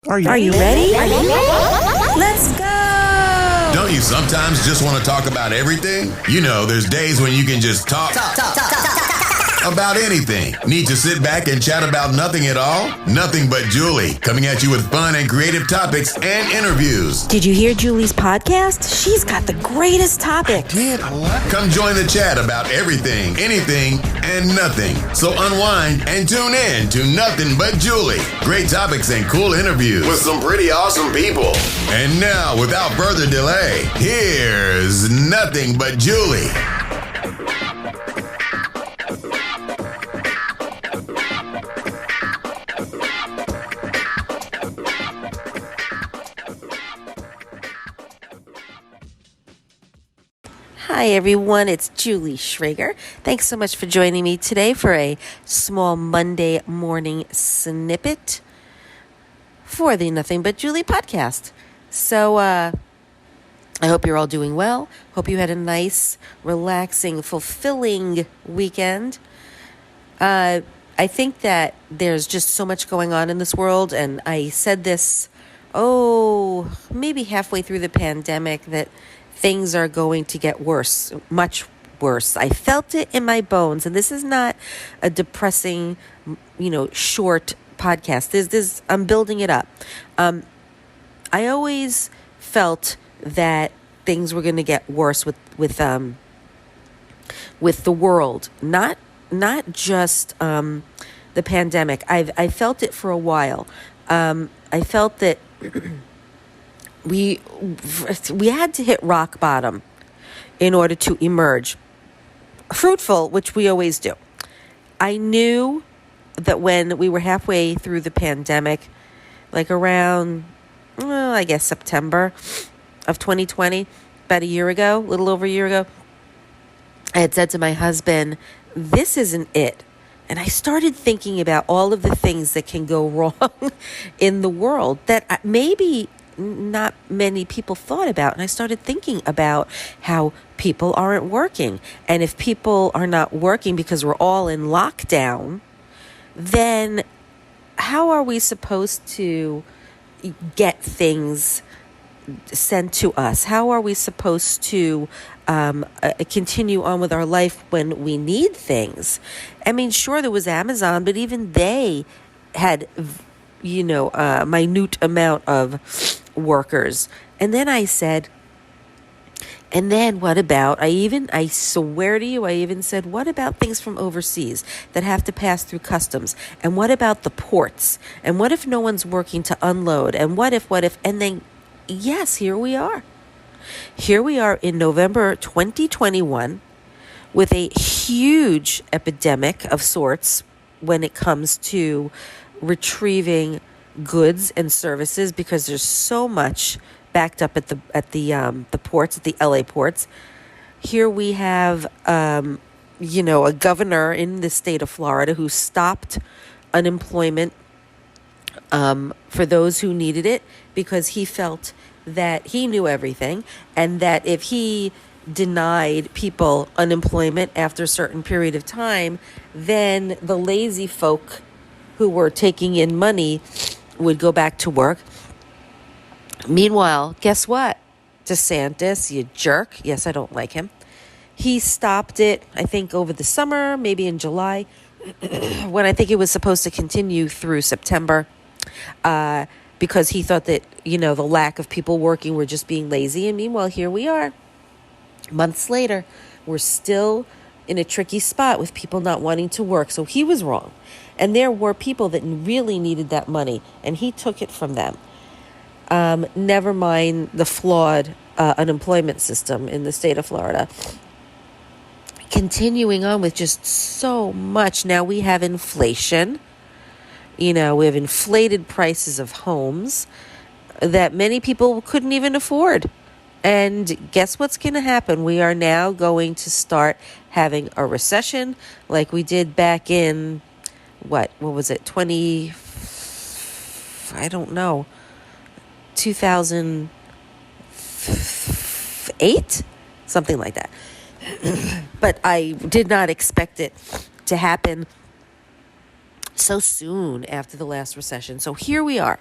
Are you ready? Let's go! Don't you sometimes just want to talk about everything? You know, there's days when you can just talk about anything. Need to sit back and chat about nothing at all? Nothing But Julie, coming at you with fun and creative topics and interviews. Did you hear Julie's podcast? She's got the greatest topics. Come join the chat about everything, anything, and nothing. So unwind and tune in to Nothing But Julie. Great topics and cool interviews with some pretty awesome people. And now, without further delay, here's Nothing But Julie. Hi, everyone. It's Julie Schrager. Thanks so much for joining me today for a small Monday morning snippet for the Nothing But Julie podcast. So, I hope you're all doing well. Hope you had a nice, relaxing, fulfilling weekend. I think that there's just so much going on in this world, and I said this, maybe halfway through the pandemic, that things are going to get worse, much worse. I felt it in my bones, and this is not a depressing, short podcast. I'm building it up. I always felt that things were going to get worse with the world, not just the pandemic. I felt it for a while. I felt that we had to hit rock bottom in order to emerge fruitful, which we always do. I knew that when we were halfway through the pandemic, like around, September of 2020, about a little over a year ago, I had said to my husband, this isn't it. And I started thinking about all of the things that can go wrong in the world that maybe not many people thought about. And I started thinking about how people aren't working. And if people are not working because we're all in lockdown, then how are we supposed to get things sent to us? How are we supposed to continue on with our life when we need things? I mean, sure, there was Amazon, but even they had, a minute amount of workers. And then I said, and then what about, I swear to you, I even said, what about things from overseas that have to pass through customs? And what about the ports? And what if no one's working to unload? And what if, and then, yes, here we are. Here we are in November 2021 with a huge epidemic of sorts when it comes to retrieving goods and services, because there's so much backed up at the ports, at the LA ports. Here we have a governor in the state of Florida who stopped unemployment for those who needed it, because he felt that he knew everything, and that if he denied people unemployment after a certain period of time, then the lazy folk who were taking in money would go back to work. Meanwhile, guess what? DeSantis, you jerk. Yes, I don't like him. He stopped it, I think, over the summer, maybe in July, when I think it was supposed to continue through September, because he thought that, the lack of people working were just being lazy. And meanwhile, here we are. Months later, we're still in a tricky spot with people not wanting to work. So he was wrong. And there were people that really needed that money, and he took it from them. Never mind the flawed unemployment system in the state of Florida. Continuing on with just so much. Now we have inflation. We have inflated prices of homes that many people couldn't even afford. And guess what's going to happen? We are now going to start having a recession like we did back in, what was it, 2008? Something like that. But I did not expect it to happen so soon after the last recession. So here we are.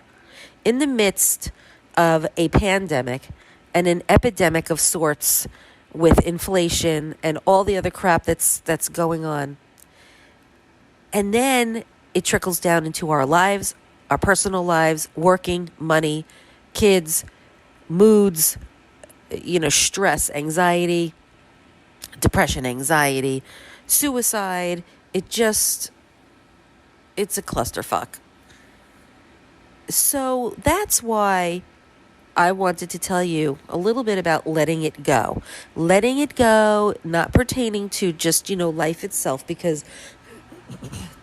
in the midst of a pandemic and an epidemic of sorts with inflation and all the other crap that's going on. And then it trickles down into our lives, our personal lives, working, money, kids, moods, stress, anxiety, depression, anxiety, suicide. It's a clusterfuck. So that's why I wanted to tell you a little bit about letting it go. Letting it go, not pertaining to just, life itself, because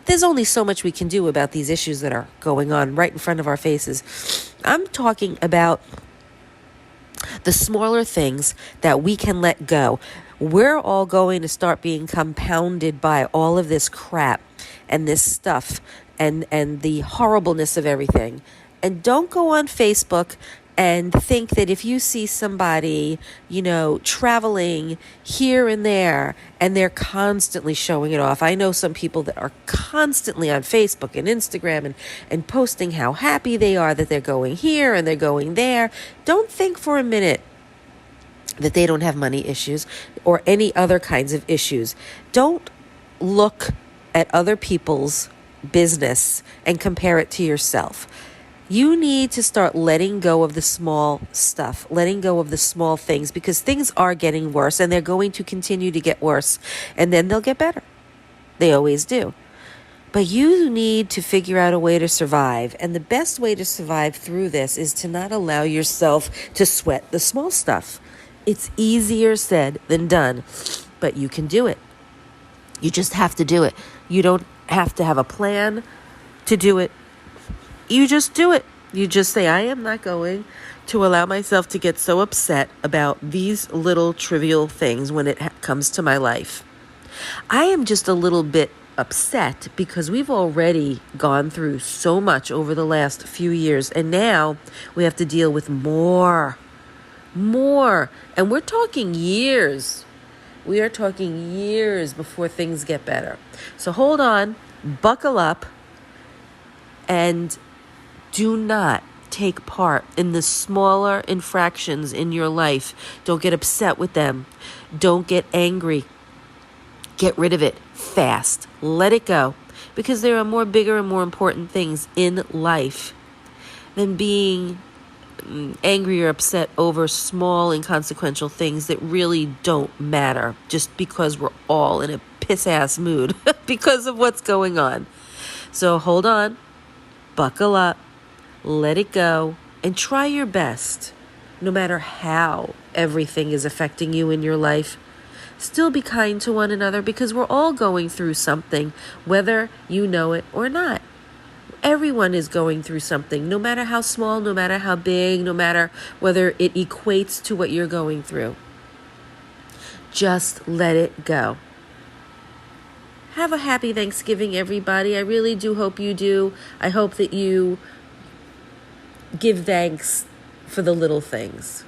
there's only so much we can do about these issues that are going on right in front of our faces. I'm talking about the smaller things that we can let go. We're all going to start being compounded by all of this crap and this stuff and the horribleness of everything. And don't go on Facebook and think that if you see somebody, traveling here and there, and they're constantly showing it off. I know some people that are constantly on Facebook and Instagram and posting how happy they are that they're going here and they're going there. Don't think for a minute that they don't have money issues or any other kinds of issues. Don't look at other people's business and compare it to yourself. You need to start letting go of the small stuff, letting go of the small things, because things are getting worse and they're going to continue to get worse, and then they'll get better. They always do. But you need to figure out a way to survive. And the best way to survive through this is to not allow yourself to sweat the small stuff. It's easier said than done, but you can do it. You just have to do it. You don't have to have a plan to do it. You just do it. You just say, I am not going to allow myself to get so upset about these little trivial things when it comes to my life. I am just a little bit upset because we've already gone through so much over the last few years, and now we have to deal with more. And we're talking years. We are talking years before things get better. So hold on, buckle up, and do not take part in the smaller infractions in your life. Don't get upset with them. Don't get angry. Get rid of it fast. Let it go. Because there are more bigger and more important things in life than being angry or upset over small inconsequential things that really don't matter just because we're all in a piss-ass mood because of what's going on. So hold on, buckle up, let it go, and try your best, no matter how everything is affecting you in your life. Still be kind to one another, because we're all going through something, whether you know it or not. Everyone is going through something, no matter how small, no matter how big, no matter whether it equates to what you're going through. Just let it go. Have a happy Thanksgiving, everybody. I really do hope you do. I hope that you give thanks for the little things.